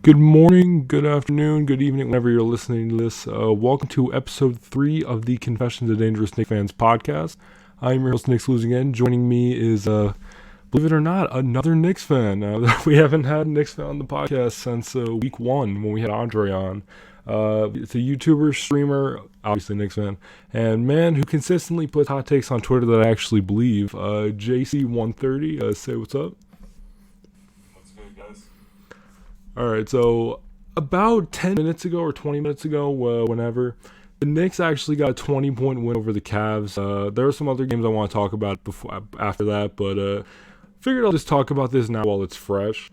Good morning, good afternoon, good evening, whenever you're listening to this. Welcome to episode 3 of the Confessions of Dangerous Knicks Fans podcast. I'm your host, Knicksloseagain. Joining me is, believe it or not, another Knicks fan. We haven't had a Knicks fan on the podcast since week 1 when we had Andre on. It's a YouTuber, streamer, obviously Knicks fan, and man who consistently puts hot takes on Twitter that I actually believe. JC130, say what's up. What's good, guys? Alright, so about 10 minutes ago or 20 minutes ago, whenever, the Knicks actually got a 20-point win over the Cavs. There are some other games I want to talk about after that, but figured I'll just talk about this now while it's fresh.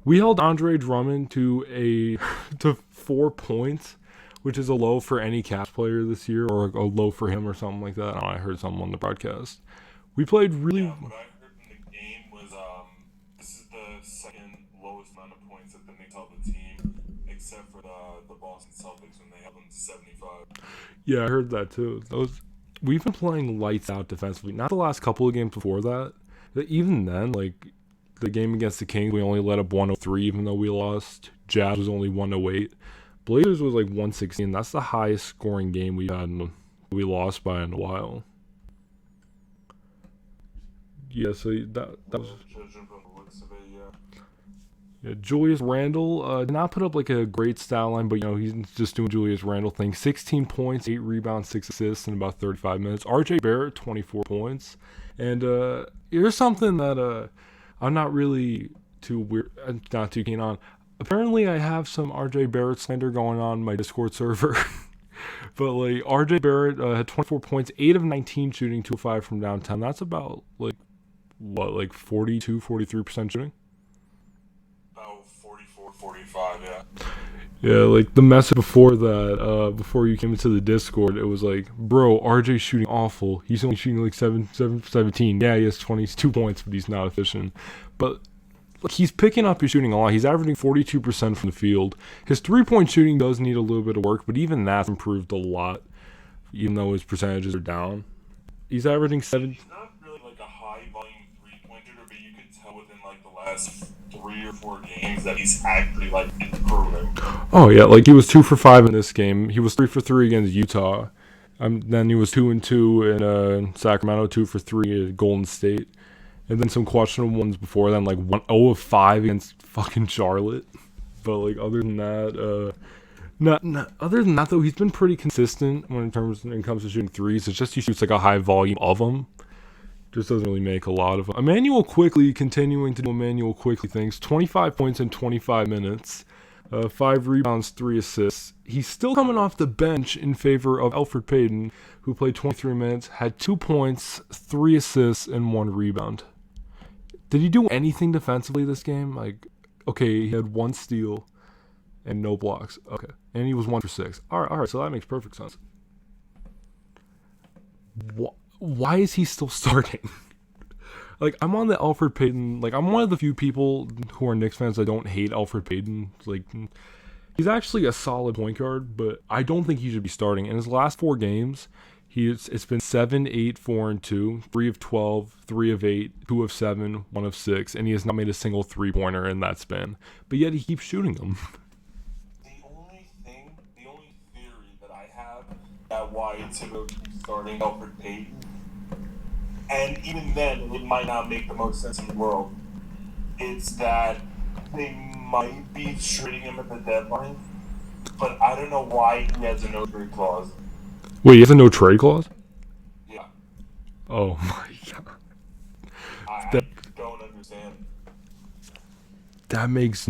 We held Andre Drummond to to 4 points, which is a low for any Cavs player this year, or a low for him or something like that. I don't know, I heard something on the broadcast. We played really... Yeah, what I heard from the game was this is the second lowest amount of points that the Knicks held the team, except for the Boston Celtics when they held them to 75. Yeah, I heard that too. We've been playing lights out defensively. Not the last couple of games before that. Even then, like the game against the Kings, we only let up 103 even though we lost. Jazz was only 108. Blazers was like 116. That's the highest scoring game we had. We lost by in a while. Yeah, so that was... Judging from the looks of it, yeah. Yeah, Julius Randle did not put up like a great stat line, but he's just doing Julius Randle thing. 16 points, 8 rebounds, 6 assists in about 35 minutes. RJ Barrett, 24 points. And here's something that I'm not really not too keen on. Apparently I have some RJ Barrett slander going on my Discord server. But like RJ Barrett had 24 points, 8 of 19 shooting, 2 of 5 from downtown. That's about like 43% shooting? About 44, 45, yeah. Yeah, like the message before that, before you came into the Discord, it was like, bro, RJ's shooting awful. He's only shooting like 17. Yeah, he has 22 points, but he's not efficient. But he's picking up his shooting a lot. He's averaging 42% from the field. His 3-point shooting does need a little bit of work, but even that's improved a lot, even though his percentages are down. He's averaging 7... He's not really like a high volume 3-point shooter, but you could tell within like the last 3 or 4 games that he's actually like improving. Oh yeah, like he was 2 for 5 in this game. He was 3 for 3 against Utah. Then he was 2 and 2 in Sacramento, 2 for 3 at Golden State. And then some questionable ones before then, like 0 of 5 against fucking Charlotte. But like other than that, other than that though, he's been pretty consistent when it comes to shooting threes. It's just he shoots like a high volume of them. Just doesn't really make a lot of them. Emmanuel Quickley continuing to do Emmanuel Quickley things. 25 points in 25 minutes. 5 rebounds, 3 assists. He's still coming off the bench in favor of Elfrid Payton, who played 23 minutes, had 2 points, 3 assists, and 1 rebound. Did he do anything defensively this game? Like, okay, he had 1 steal and no blocks. Okay, and he was 1 for 6. All right, so that makes perfect sense. Why is he still starting? Like, I'm on the Elfrid Payton. Like, I'm one of the few people who are Knicks fans that don't hate Elfrid Payton. Like, he's actually a solid point guard, but I don't think he should be starting. In his last 4 games, it's been 7, 8, 4, and 2, 3 of 12, 3 of 8, 2 of 7, 1 of 6, and he has not made a single 3-pointer in that span. But yet he keeps shooting them. The only theory that I have that why it's about starting Elfrid Payton, and even then it might not make the most sense in the world, is that they might be trading him at the deadline, but I don't know why he has a no trade clause. Wait, he has a no trade clause? Yeah. Oh my god. I don't understand. That makes...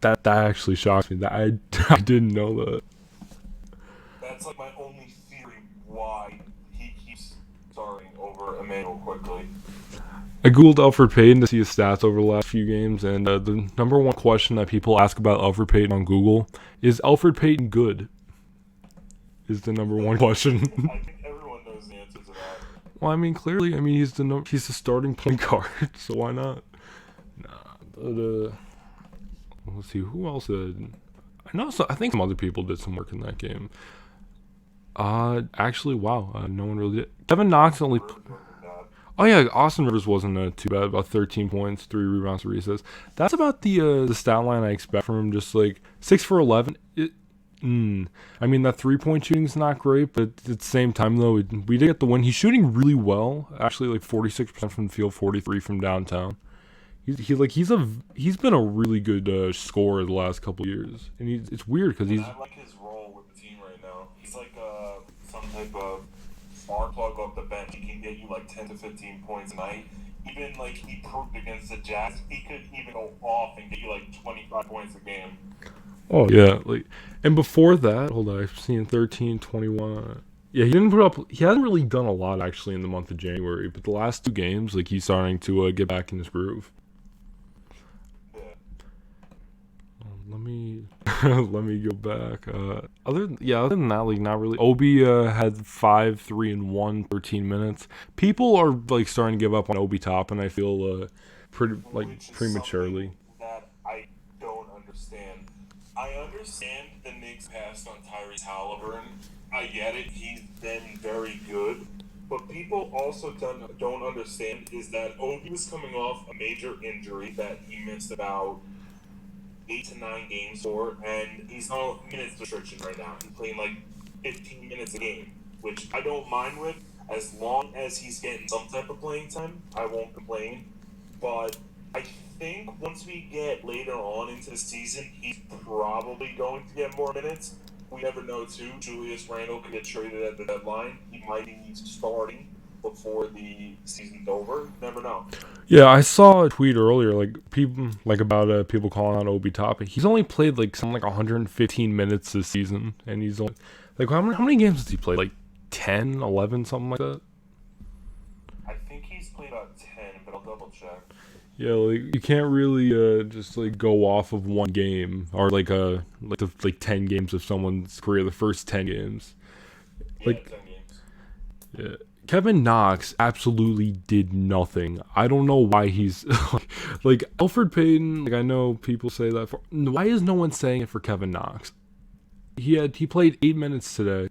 That actually shocks me. That I didn't know that. That's like my only theory why he keeps starting over Emmanuel Quickley. I googled Elfrid Payton to see his stats over the last few games, and the number one question that people ask about Elfrid Payton on Google is Elfrid Payton good? Is the number one question. I think everyone knows the answer to that. Well, I mean, clearly, he's the starting point guard, so why not? Nah, but let's see, who else did... I think some other people did some work in that game. Actually, wow, no one really did. Kevin Knox only... Oh yeah, Austin Rivers wasn't too bad. About 13 points, 3 rebounds, 3 assists. That's about the stat line I expect from him. Just like 6 for 11. I mean that 3 point shooting's not great, but at the same time though, we did get the win. He's shooting really well. Actually, like 46% from the field, 43 from downtown. He's been a really good scorer the last couple years, and it's weird because And he's I like his role with the team right now. He's like some type of spark plug off the bench. He can get you like 10 to 15 points a night. Even like he proved against the Jazz, he could even go off and get you like 25 points a game. oh yeah, like and before that, hold on, I've seen 13, 21. Yeah, he didn't put up. He hasn't really done a lot actually in the month of January, but the last 2 games, like he's starting to get back in his groove. Yeah. Let me let me go back. Other than that, like not really. Obi had 5, 3, and 1, 13 minutes. People are like starting to give up on Obi Toppin. I feel pretty like Which is prematurely. something that I don't understand. I understand the Knicks passed on Tyrese Halliburton. I get it. He's been very good. But people also don't understand is that Obi was coming off a major injury that he missed about 8 to 9 games for, and he's on minutes restriction right now. He's playing like 15 minutes a game, which I don't mind with. As long as he's getting some type of playing time, I won't complain. But I think once we get later on into the season, he's probably going to get more minutes. We never know, too. Julius Randle could get traded at the deadline. He might be starting before the season's over. Never know. Yeah, I saw a tweet earlier, like people like about people calling out Obi Toppin. He's only played like something like 115 minutes this season, and he's only like how many games has he played? Like 10, 11, something like that. I think he's played about 10, but I'll double check. Yeah, like you can't really just like go off of one game or like 10 games of someone's career, the first 10 games. Yeah, Like 10 games. yeah. Kevin Knox absolutely did nothing. I don't know why he's like Alfred Payton. Like I know people say that for. Why is no one saying it for Kevin Knox? He played 8 minutes today.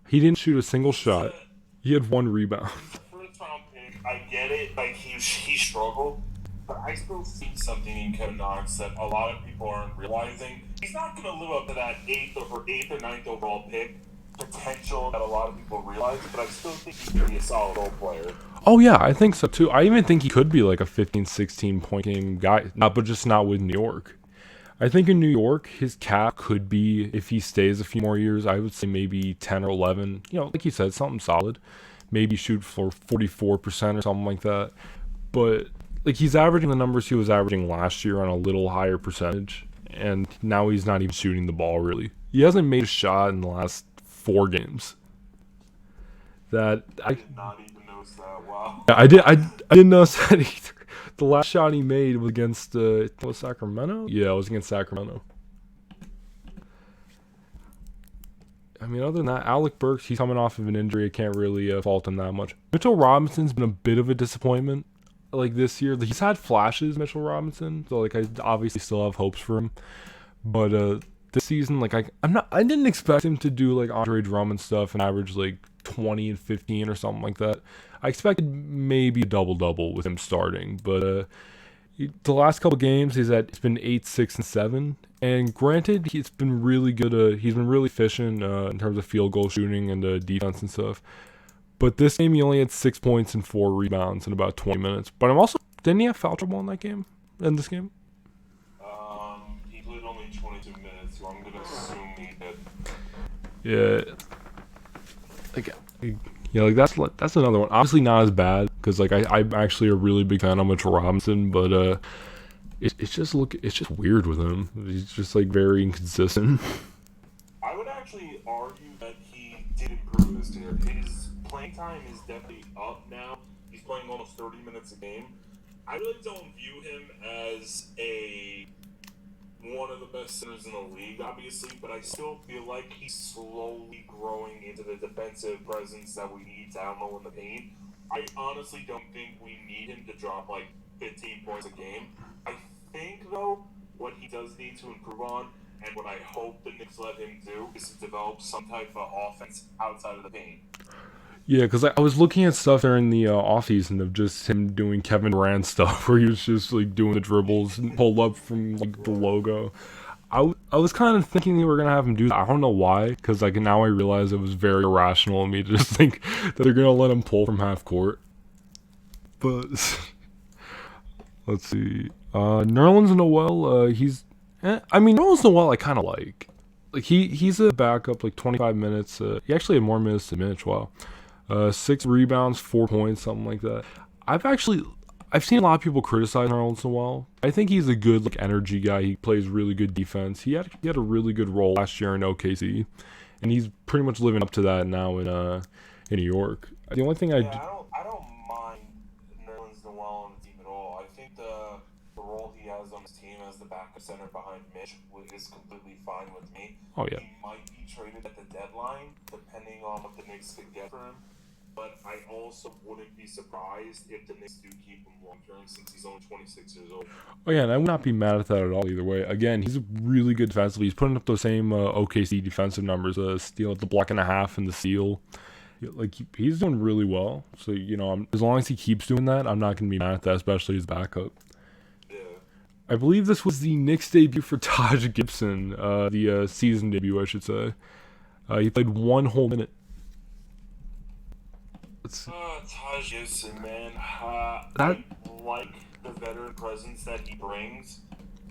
He didn't shoot a single shot. He had 1 rebound. He's a first round pick. I get it. Like he struggled, but I still see something in Kevin Knox that a lot of people aren't realizing. He's not going to live up to that eighth or ninth overall pick potential that a lot of people realize. But I still think he can be a solid role player. Oh yeah, I think so too. I even think he could be like a 15, 16 point game guy, but just not with New York. I think in New York, his cap could be, if he stays a few more years, I would say maybe 10 or 11. You know, like you said, something solid. Maybe shoot for 44% or something like that. But like he's averaging the numbers he was averaging last year on a little higher percentage, and now he's not even shooting the ball really. He hasn't made a shot in the last 4 games. That I did not even notice that. Wow. I didn't notice that either. The last shot he made was against was Sacramento. Yeah, it was against Sacramento. I mean, other than that, Alec Burks, he's coming off of an injury. I can't really fault him that much. Mitchell Robinson's been a bit of a disappointment. Like this year, he's had flashes, Mitchell Robinson. So like, I obviously still have hopes for him. But this season, like I didn't expect him to do like Andre Drummond stuff and average like 20 and 15 or something like that. I expected maybe a double-double with him starting, but the last couple games it's been 8, 6, and 7. And granted, he's been really good. He's been really efficient in terms of field goal shooting and defense and stuff. But this game, he only had 6 points and 4 rebounds in about 20 minutes. But didn't he have foul trouble in that game? In this game? He played only 22 minutes, so I'm gonna assume he did. Yeah. Like, yeah, like that's another one. Obviously not as bad because like I'm actually a really big fan of Mitchell Robinson, but it's just weird with him. He's just like very inconsistent. I would actually argue that he did improve this year. His playing time is definitely up now. He's playing almost 30 minutes a game. I really don't view him as one of the best centers in the league, obviously, but I still feel like he's slowly growing into the defensive presence that we need down low in the paint. I honestly don't think we need him to drop like 15 points a game. I think, though, what he does need to improve on, and what I hope the Knicks let him do, is to develop some type of offense outside of the paint. Yeah, because I was looking at stuff during the offseason of just him doing Kevin Durant stuff, where he was just like doing the dribbles and pull up from like the logo. I was kind of thinking they were gonna have him do that. I don't know why, because like now I realize it was very irrational of me to just think that they're gonna let him pull from half court. But let's see, Nerlens Noel, I mean Nerlens Noel I kind of like he's a backup like 25 minutes. He actually had more minutes than Mitch. Wow. 6 rebounds, 4 points, something like that. I've seen a lot of people criticize Nerlens Noel. I think he's a good like energy guy. He plays really good defense. He had a really good role last year in OKC, and he's pretty much living up to that now in New York. The only thing Yeah, I don't mind Nerlens Noel on the team at all. I think the role he has on his team as the backup center behind Mitch is completely fine with me. Oh yeah. He might be traded at the deadline, depending on what the Knicks could get for him. But I also wouldn't be surprised if the Knicks do keep him long term since he's only 26 years old. Oh yeah, and I would not be mad at that at all either way. Again, he's really good defensively. He's putting up those same OKC defensive numbers, steal, the block and a half, and the steal. Like he's doing really well. So as long as he keeps doing that, I'm not gonna be mad at that, especially as backup. Yeah. I believe this was the Knicks debut for Taj Gibson, the season debut, I should say. He played 1 whole minute. Taj Gibson, man. I like the veteran presence that he brings.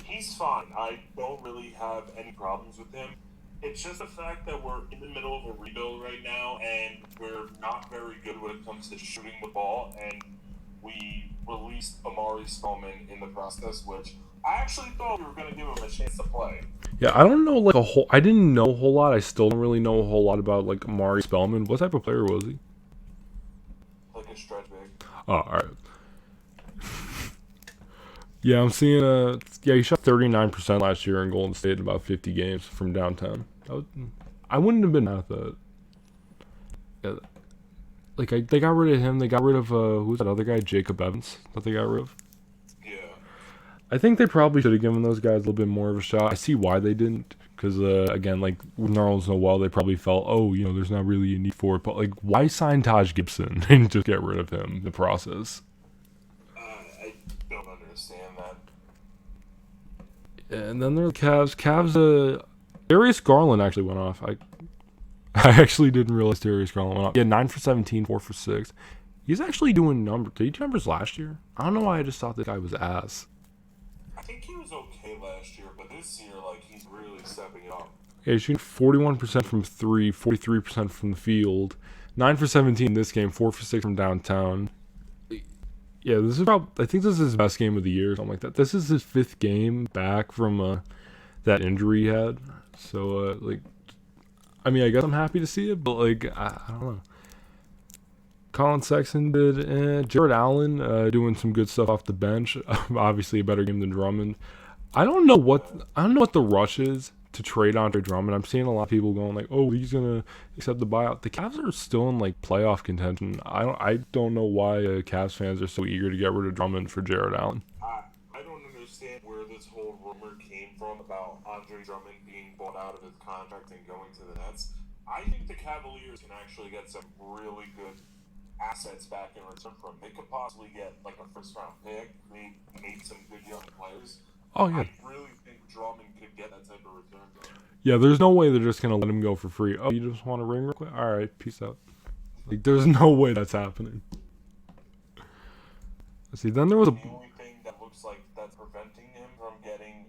He's fine. I don't really have any problems with him. It's just the fact that we're in the middle of a rebuild right now, and we're not very good when it comes to shooting the ball, and we released Amari Spellman in the process, which I actually thought we were going to give him a chance to play. Yeah, I don't know I didn't know a whole lot. I still don't really know a whole lot about like Amari Spellman. What type of player was he? Like a stretch big. Oh, all right. Yeah, I'm seeing he shot 39% last year in Golden State in about 50 games from downtown. I wouldn't have been mad at that. Yeah, like they got rid of him. They got rid of who's that other guy, Jacob Evans, that they got rid of. Yeah. I think they probably should have given those guys a little bit more of a shot. I see why they didn't, because again, like with Nerlens Noel, they probably felt, there's not really a need for it. But like, why sign Taj Gibson and just get rid of him in the process? I don't understand that. And then there are the Cavs. Darius Garland actually went off. I actually didn't realize Darius Garland went off. Yeah, 9 for 17, 4 for 6. He's actually doing numbers. Did he do numbers last year? I don't know why I just thought this guy was ass. I think he was okay last year, but this year, like, he's really stepping it up. Yeah, he's shooting 41% from 3, 43% from the field. 9 for 17 this game, 4 for 6 from downtown. Yeah, I think this is his best game of the year, or something like that. This is his 5th game back from that injury he had. So, I mean, I guess I'm happy to see it, but, I don't know. Colin Sexton did. Jared Allen doing some good stuff off the bench. Obviously, a better game than Drummond. I don't know what the rush is to trade Andre Drummond. I'm seeing a lot of people going like, "Oh, he's gonna accept the buyout." The Cavs are still in like playoff contention. I don't know why Cavs fans are so eager to get rid of Drummond for Jared Allen. I don't understand where this whole rumor came from about Andre Drummond being bought out of his contract and going to the Nets. I think the Cavaliers can actually get some really good assets back in return from him. They could possibly get like a first-round pick, maybe some good young players. Oh yeah. I really think Drummond could get that type of return. Yeah, there's no way they're just gonna let him go for free. Oh, you just want a ring real quick? All right, peace out. Like, there's no way that's happening. Let's see. Then there was The only thing that looks like that's preventing him from getting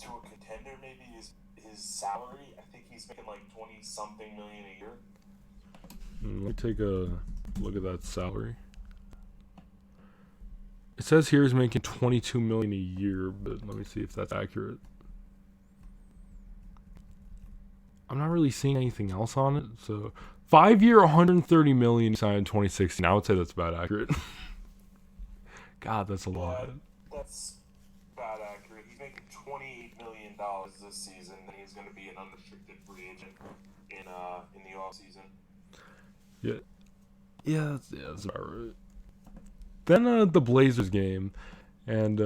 to a contender maybe is his salary. I think he's making like 20-something million a year. Let me take a look at that salary. It says here he's making $22 million a year, but let me see if that's accurate. I'm not really seeing anything else on it. So 5-year, $130 million he signed in 2016. I would say that's about accurate. God, that's a lot. That's about accurate. He's making $28 million this season, and he's going to be an unrestricted free agent in the off season. Yeah, that's about right. Then the Blazers game, and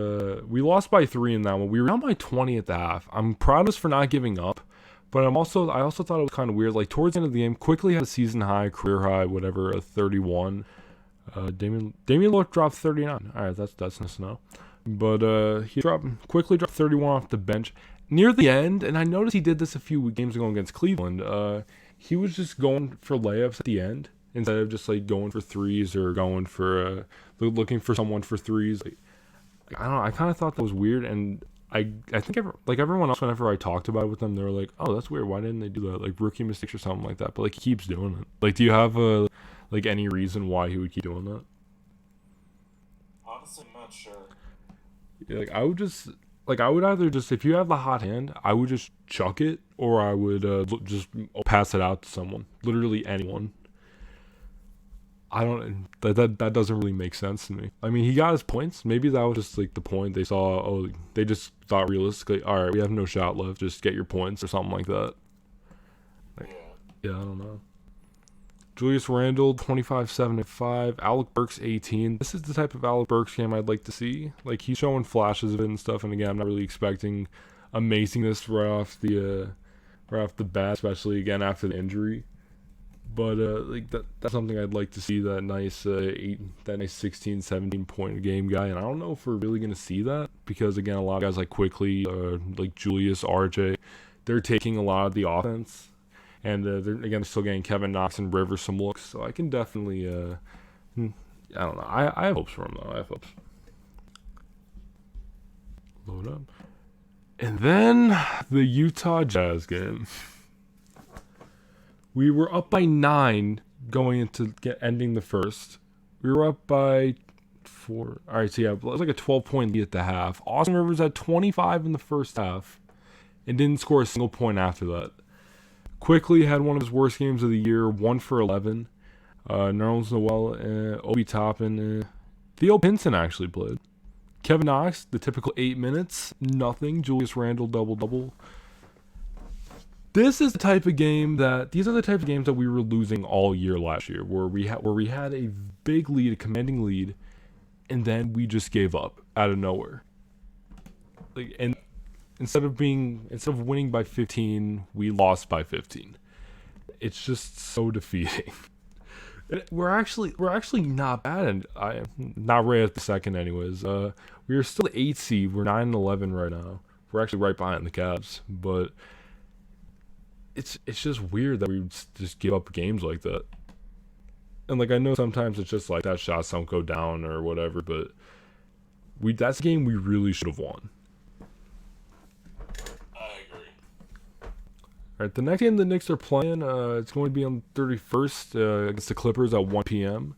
we lost by 3 in that one. We were down by 20 at the half. I'm proud of us for not giving up, But I also thought it was kind of weird. Like towards the end of the game, quickly had a season high, career high, whatever, a 31. Damian Lillard dropped 39. All right, that's nice to know. But he quickly dropped 31 off the bench near the end, and I noticed he did this a few games ago against Cleveland. He was just going for layups at the end instead of just like going for threes or going for looking for someone for threes. Like, I don't know. I kind of thought that was weird, and I think everyone else, whenever I talked about it with them, they were like, "Oh, that's weird. Why didn't they do that? Like rookie mistakes or something like that." But like he keeps doing it. Like, do you have like any reason why he would keep doing that? Honestly, I'm not sure. Yeah, like I would either just, if you have the hot hand, I would just chuck it, or I would just pass it out to someone, literally anyone. I don't that doesn't really make sense to me. I mean, he got his points. Maybe that was just like the point they saw. Oh, they just thought realistically, all right, we have no shot left. Just get your points or something like that. Like, yeah, I don't know. Julius Randle, 25, 7, and 5. Alec Burks, 18. This is the type of Alec Burks game I'd like to see. Like, he's showing flashes of it and stuff. And again, I'm not really expecting amazingness right off the bat, especially again after the injury. But like that's something I'd like to see, that nice 16, 17 point a game guy. And I don't know if we're really gonna see that, because again, a lot of guys like Quickly, like Julius, RJ, they're taking a lot of the offense, and they're still getting Kevin Knox and Rivers some looks. So I can definitely I don't know. I have hopes for him though. I have hopes. Load up, and then the Utah Jazz game. We were up by 9 going into ending the first. We were up by 4. All right, so yeah, it was like a 12-point lead at the half. Austin Rivers had 25 in the first half and didn't score a single point after that. Quickly had one of his worst games of the year, 1 for 11. Nerlens Noel, Obi Toppin, Theo Pinson actually played. Kevin Knox, the typical 8 minutes, nothing. Julius Randle, double-double. These are the type of games that we were losing all year last year, where we had a big lead, a commanding lead, and then we just gave up out of nowhere. Like, and instead of winning by 15, we lost by 15. It's just so defeating. We're actually not bad, and not right at the second, anyways. We are still the 8th seed. We're 9-11 right now. We're actually right behind the Cavs, but it's just weird that we just give up games like that. And like, I know sometimes it's just like that shots don't go down or whatever, but that's a game we really should have won. I agree. All right, the next game the Knicks are playing, it's going to be on 31st against the Clippers at 1 p.m.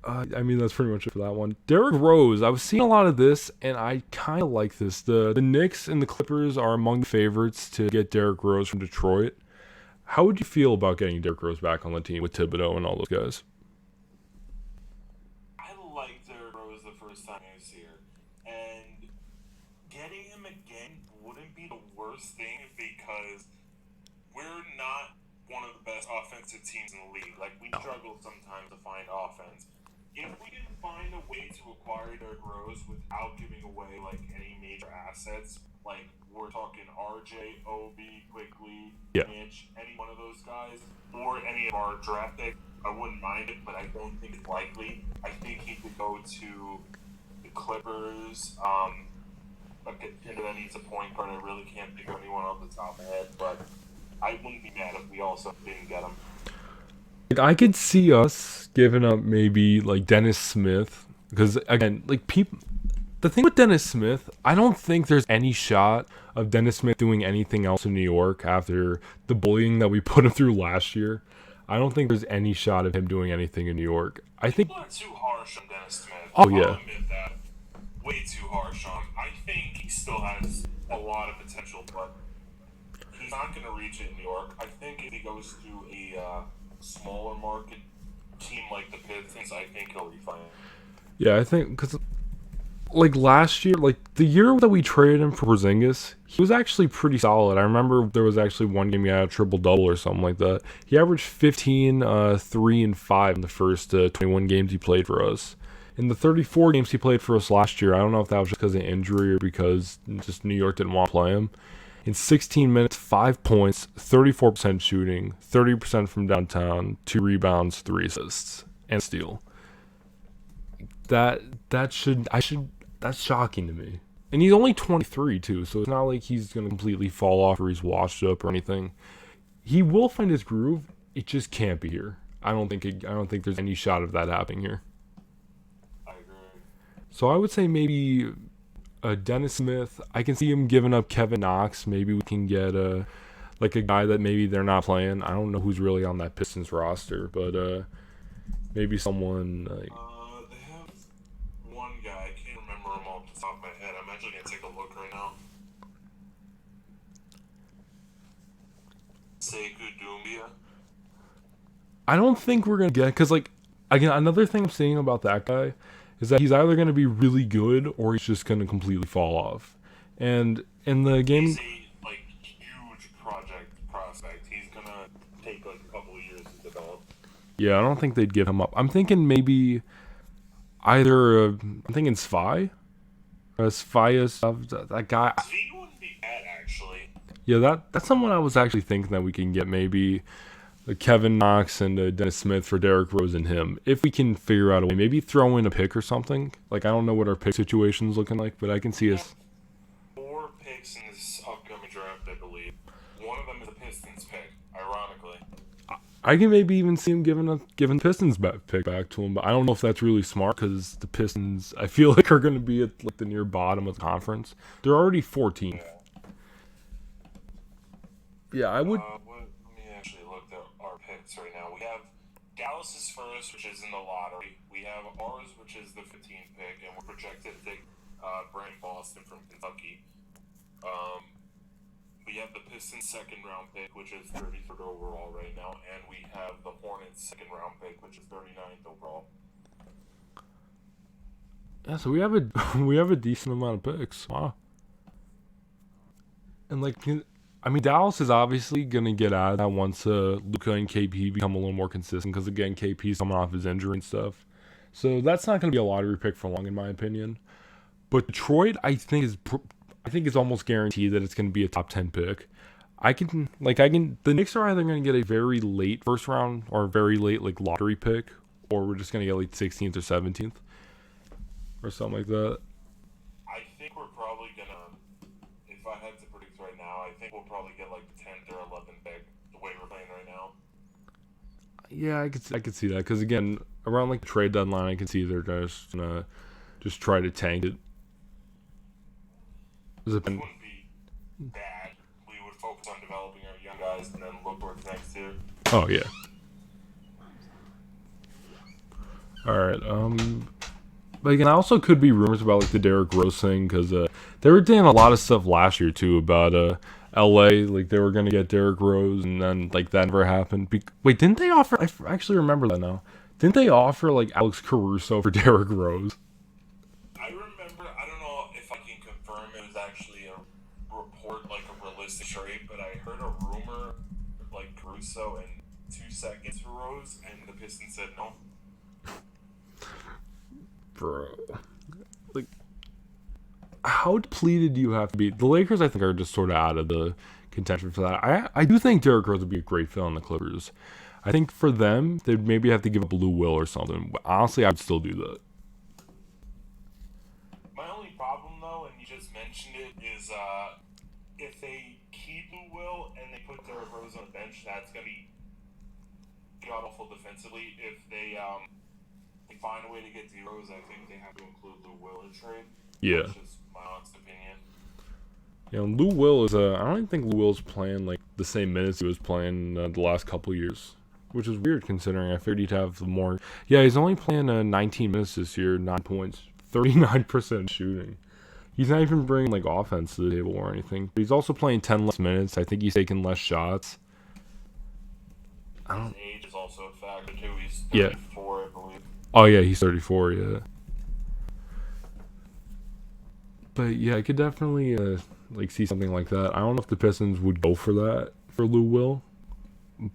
I mean, that's pretty much it for that one. Derrick Rose, I was seeing a lot of this, and I kind of like this. The Knicks and the Clippers are among the favorites to get Derrick Rose from Detroit. How would you feel about getting Derrick Rose back on the team with Thibodeau and all those guys? I liked Derrick Rose the first time he was here, and getting him again wouldn't be the worst thing, because we're not one of the best offensive teams in the league. Like, we struggle sometimes to find offense. If we can find a way to acquire Derrick Rose without giving away like any major assets, like we're talking RJ, Obi, Quickly, Mitch, any one of those guys, or any of our draft picks, I wouldn't mind it, but I don't think it's likely. I think he could go to the Clippers. But then he's a point guard. I really can't think of anyone off the top of my head, but I wouldn't be mad if we also didn't get him. I could see us giving up maybe like Dennis Smith, because again, like the thing with Dennis Smith, I don't think there's any shot of Dennis Smith doing anything else in New York after the bullying that we put him through last year. I don't think there's any shot of him doing anything in New York. I think people are too harsh on Dennis Smith. Oh yeah, I'll admit that. Way too harsh on him. I think he still has a lot of potential, but he's not going to reach it in New York. I think if he goes to a smaller market team like the Pistons, I think he'll be fine. Yeah, I think because like last year, like the year that we traded him for Porzingis, he was actually pretty solid. I remember there was actually one game he had a triple-double or something like that. He averaged 15, 3, and 5 in the first 21 games he played for us. In the 34 games he played for us last year, I don't know if that was just because of injury or because just New York didn't want to play him. In 16 minutes, 5 points, 34% shooting, 30% from downtown, 2 rebounds, 3 assists, and a steal. That's shocking to me. And he's only 23 too, so it's not like he's gonna completely fall off or he's washed up or anything. He will find his groove. It just can't be here. I don't think there's any shot of that happening here. I agree. So I would say maybe Dennis Smith. I can see him giving up Kevin Knox. Maybe we can get a guy that maybe they're not playing. I don't know who's really on that Pistons roster, but maybe someone like. They have one guy. I can't remember him off the top of my head. I'm actually gonna take a look right now. Sekou Doumbia. I don't think we're gonna get, because like again, another thing I'm saying about that guy is that he's either gonna be really good or he's just gonna completely fall off. And in the game, He's a huge prospect. He's gonna take a couple of years to develop. yeah, I don't think they'd give him up. I'm thinking maybe either I'm thinking Svi, that guy. He wouldn't be bad actually. Yeah, that's someone I was actually thinking that we can get maybe Kevin Knox and Dennis Smith for Derrick Rose and him. If we can figure out a way, maybe throw in a pick or something. Like, I don't know what our pick situation's looking like, but I can see us. 4 picks in this upcoming draft, I believe. One of them is a Pistons pick, ironically. I can maybe even see him giving Pistons pick back to him, but I don't know if that's really smart because the Pistons, I feel like, are going to be at like the near bottom of the conference. They're already 14th. Yeah, I would. Let me actually look at our picks right now. We have Dallas's first, which is in the lottery. We have ours, which is the 15th pick, and we're projected to take Brent Boston from Kentucky. We have the Pistons' second round pick, which is 33rd overall right now, and we have the Hornets' second round pick, which is 39th overall. Yeah, so we have a decent amount of picks. Wow. And like, I mean, Dallas is obviously going to get out of that once Luka and KP become a little more consistent because, again, KP's coming off his injury and stuff. So that's not going to be a lottery pick for long, in my opinion. But Detroit, I think is almost guaranteed that it's going to be a top 10 pick. The Knicks are either going to get a very late first round or a very late like lottery pick, or we're just going to get like 16th or 17th or something like that. I think we're probably going to, if I had to predict right now, I think we'll probably get like the 10th or 11th pick, the way we're playing right now. Yeah, I could see that because again, around like the trade deadline, I can see they're just gonna just try to tank it. It wouldn't be bad. We would focus on developing our young guys and then look what's next year. Oh yeah. All right. But again, I also could be rumors about like the Derrick Rose thing because they were doing a lot of stuff last year too about LA, like they were gonna get Derrick Rose, and then like that never happened. Wait, didn't they offer? I actually remember that now. Didn't they offer like Alex Caruso for Derrick Rose? I remember. I don't know if I can confirm it was actually a report, like a realistic trade, but I heard a rumor like Caruso and 2 seconds for Rose, and the Pistons said no. Bro, like, how depleted do you have to be? The Lakers, I think, are just sort of out of the contention for that. I do think Derrick Rose would be a great fit on the Clippers. I think for them, they'd maybe have to give up Lou Will or something. But honestly, I'd still do that. My only problem, though, and you just mentioned it, is if they keep Lou Will and they put Derrick Rose on the bench, that's going to be god-awful defensively. If they find a way to get D Rose, I think they have to include Lou Will in trade. Yeah. That's just my honest opinion. Yeah, and Lou Will is I don't even think Lou Will's playing like the same minutes he was playing the last couple of years, which is weird considering I figured he'd have more. Yeah, he's only playing 19 minutes this year, 9 points, 39% shooting. He's not even bringing like offense to the table or anything. But he's also playing 10 less minutes. I think he's taking less shots. His age is also a factor too. He's 34, Yeah. I believe. Oh yeah, he's 34. Yeah. But yeah, I could definitely like see something like that. I don't know if the Pistons would go for that for Lou Will.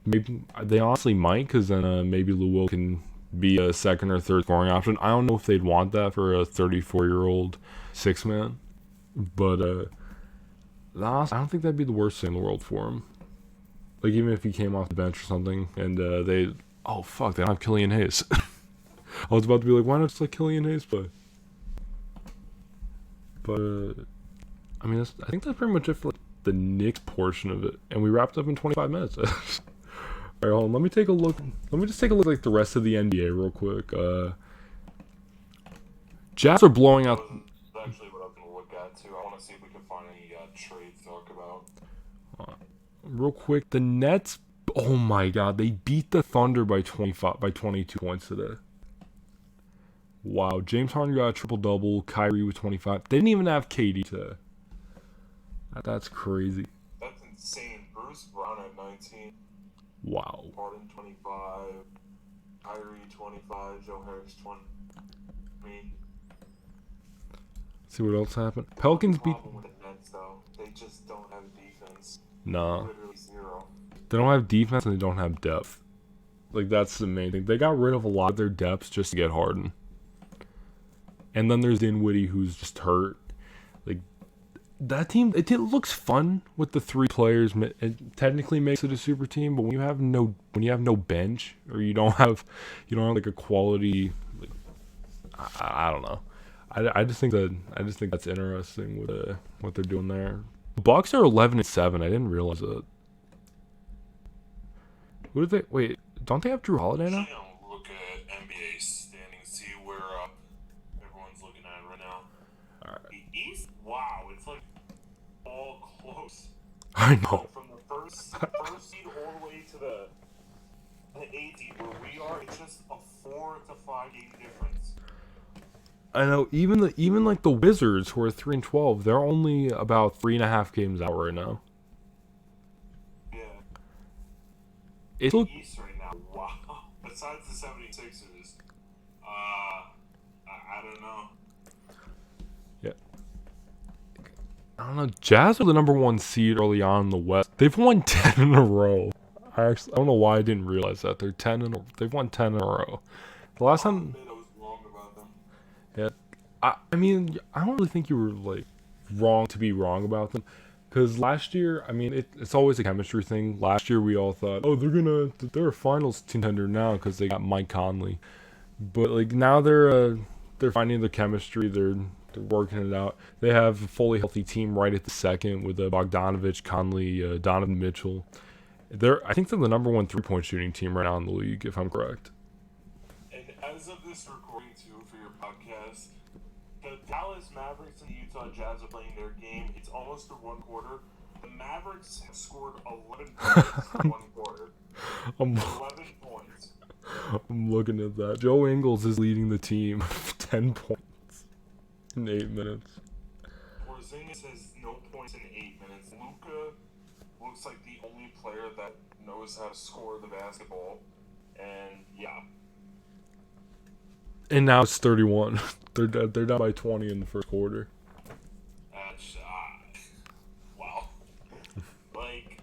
Maybe they honestly might, because then maybe Lou Will can be a second or third scoring option. I don't know if they'd want that for a 34-year-old 6-man, but I don't think that'd be the worst thing in the world for him. Like, even if he came off the bench or something, and they... Oh, fuck, they don't have Killian Hayes. I was about to be like, why not just let Killian Hayes play? But, I mean, I think that's pretty much it for like, the Knicks portion of it. And we wrapped up in 25 minutes. Alright, hold on, let me take a look. Let me just take a look at like, the rest of the NBA real quick. Jazz are blowing out... That's actually what I'm going to look at, too. I want to see if we can find any trades to talk about. Real quick, the Nets... Oh my god, they beat the Thunder by 22 points today. Wow, James Harden got a triple-double, Kyrie with 25. They didn't even have KD today. That's crazy. That's insane. Bruce Brown at 19. Wow. Harden 25. Kyrie 25. Joe Harris 20. See what else happened. Pelicans beat... The problem with the Nets, though, they just don't have defense. Nah. Literally zero. They don't have defense and they don't have depth. Like, that's the main thing. They got rid of a lot of their depths just to get Harden. And then there's Dinwiddie, who's just hurt. Like, that team, it looks fun with the three players. It technically makes it a super team, but when you have no bench, or you don't have like a quality, like, I don't know. I just think that's interesting with what they're doing there. The Bucks are 11-7. I didn't realize that. Who did they wait? Don't they have Drew Holiday now? Look at NBA standings, see where everyone's looking at right now. All right. The East, wow, it's like all close. I know. From the first seed all the way to the 8th seed where we are, it's just a 4 to 5 game difference. I know. Even like the Wizards, who are 3-12, they're only about 3.5 games out right now. It's the East right now. Wow. Besides the 76ers, I don't know. Yeah. I don't know. Jazz are the number 1 seed early on in the West. They've won 10 in a row. I don't know why I didn't realize that. They've won 10 in a row. The last time... I was wrong about them. Yeah. I mean, I don't really think you were, like, wrong to be wrong about them. Because last year, I mean, it's always a chemistry thing. Last year, we all thought, oh, they're a finals contender now because they got Mike Conley. But like now they're finding their chemistry. They're working it out. They have a fully healthy team right at the second with Bogdanovich, Conley, Donovan Mitchell. I think they're the number 1 3-point shooting team right now in the league, if I'm correct. And as of this recording too for your podcast, the Dallas Mavericks and the Utah Jazz are playing their game. It's almost through one quarter. The Mavericks have scored 11 points in one quarter. 11 points. I'm looking at that. Joe Ingles is leading the team. 10 points in 8 minutes. Porzingis has no points in 8 minutes. Luka looks like the only player that knows how to score the basketball. And yeah. And now it's 31. They're down by 20 in the first quarter. That's wow. Like,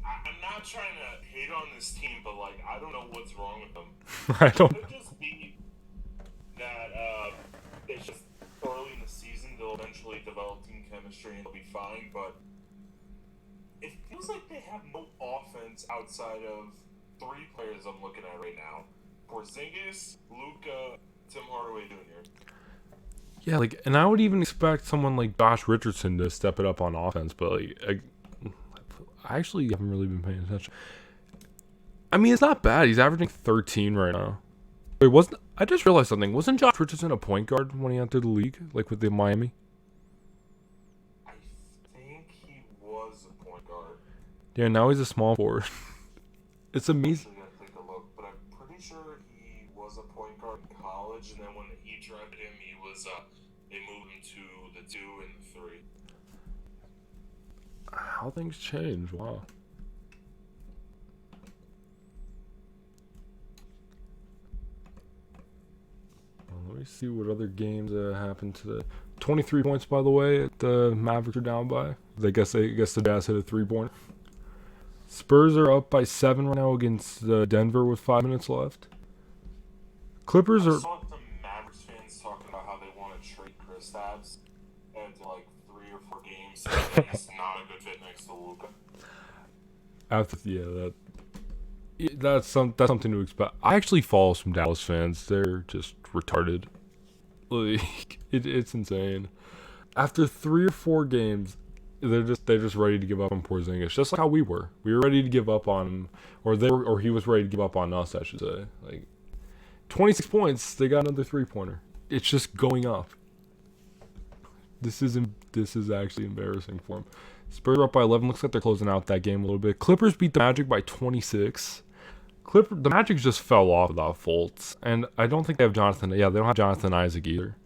I'm not trying to hate on this team, but like, I don't know what's wrong with them. I don't. It could just be that it's just early in the season. They'll eventually develop team chemistry and they'll be fine. But it feels like they have no offense outside of 3 players I'm looking at right now: Porzingis, Luka, Tim Hardaway Jr. Yeah, like, and I would even expect someone like Josh Richardson to step it up on offense, but like, I actually haven't really been paying attention. I mean, it's not bad. He's averaging 13 right now. Wait, I just realized something. Wasn't Josh Richardson a point guard when he entered the league, like with the Miami? I think he was a point guard. Yeah, now he's a small forward. It's amazing. I'm gonna take a look, but I'm pretty sure he was a point guard in college, and then when he drafted him, he was they moved him to the 2 and the 3. How things change. Wow. Let me see what other games happened today. 23 points, by the way, the Mavericks are down by. I guess the Jazz hit a 3-pointer. Spurs are up by 7 right now against Denver with 5 minutes left. Clippers are... I saw some Mavericks fans talking about how they want to trade Kristaps into like 3 or 4 games He's not a good fit next to Luka. That's something to expect. I actually follow some Dallas fans. They're just retarded. Like it's insane. After 3 or 4 games, they're just ready to give up on Porzingis, just like how we were. We were ready to give up on him, or he was ready to give up on us, I should say. Like 26 points, they got another 3-pointer. It's just going up. This is actually embarrassing for him. Spurs are up by 11. Looks like they're closing out that game a little bit. Clippers beat the Magic by 26. The Magic just fell off without Fultz, and I don't think they have Jonathan. Yeah, they don't have Jonathan Isaac either.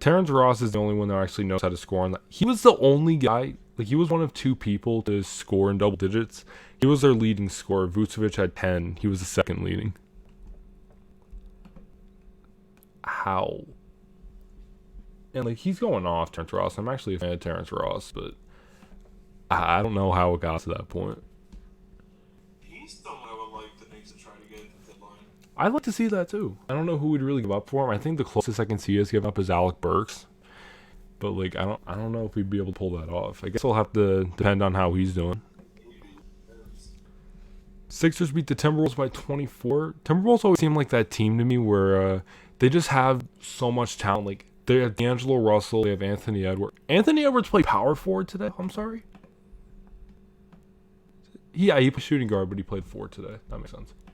Terrence Ross is the only one that actually knows how to score on that. He was the only guy, like he was one of 2 people to score in double digits. He was their leading scorer. Vucevic had 10. He was the second leading. How? And like he's going off Terrence Ross. I'm actually a fan of Terrence Ross, but I don't know how it got to that point. He's the one I would like the Knicks to try to get at the deadline. I'd like to see that too. I don't know who would really give up for him. I think the closest I can see us giving up is Alec Burks. But like I don't know if we'd be able to pull that off. I guess we'll have to depend on how he's doing. Sixers beat the Timberwolves by 24. Timberwolves always seem like that team to me where they just have so much talent. Like they have D'Angelo Russell, they have Anthony Edwards. Anthony Edwards played power forward today. I'm sorry. Yeah, he played shooting guard, but he played forward today. That makes sense. I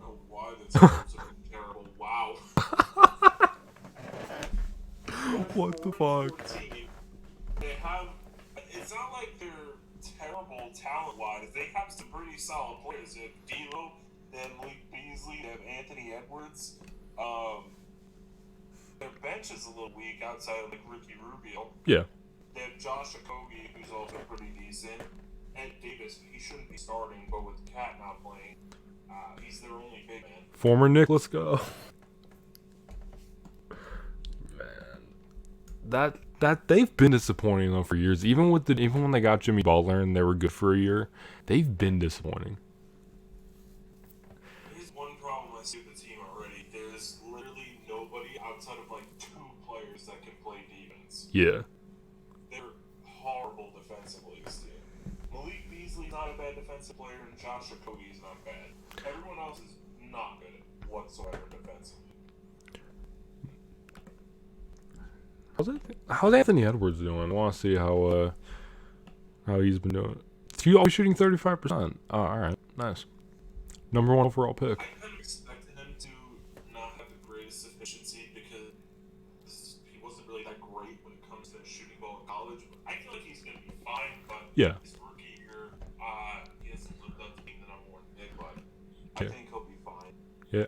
don't know why the Timberwolves have been terrible. Wow. What the fuck? They have. It's not like they're terrible talent-wise. They have some pretty solid players. They have D'Lo, they have Malik Beasley, they have Anthony Edwards. Their bench is a little weak outside of like Ricky Rubio. Yeah. They have Josh Okogie, who's also pretty decent. Ed Davis, he shouldn't be starting, but with Cat not playing, he's their only big man. Former Nick, let's go. Man, that they've been disappointing though for years. Even when they got Jimmy Butler and they were good for a year, they've been disappointing. Here's one problem I see with the team already. There's literally nobody outside of like 2 players that can play defense. Yeah. They're horrible defensively, this team. Malik Beasley's not a bad defensive player, and Josh Okogie's not bad. Everyone else is not good whatsoever defensively. How's Anthony Edwards doing? I want to see how he's been doing. He's always shooting 35%. Oh, all right, nice. Number 1 overall pick. I kind of expected him to not have the greatest efficiency because he wasn't really that great when it comes to shooting ball in college. But I feel like he's going to be fine. But Yeah. his rookie year, he hasn't lived up to being the number 1 pick. But I think he'll be fine. Yeah.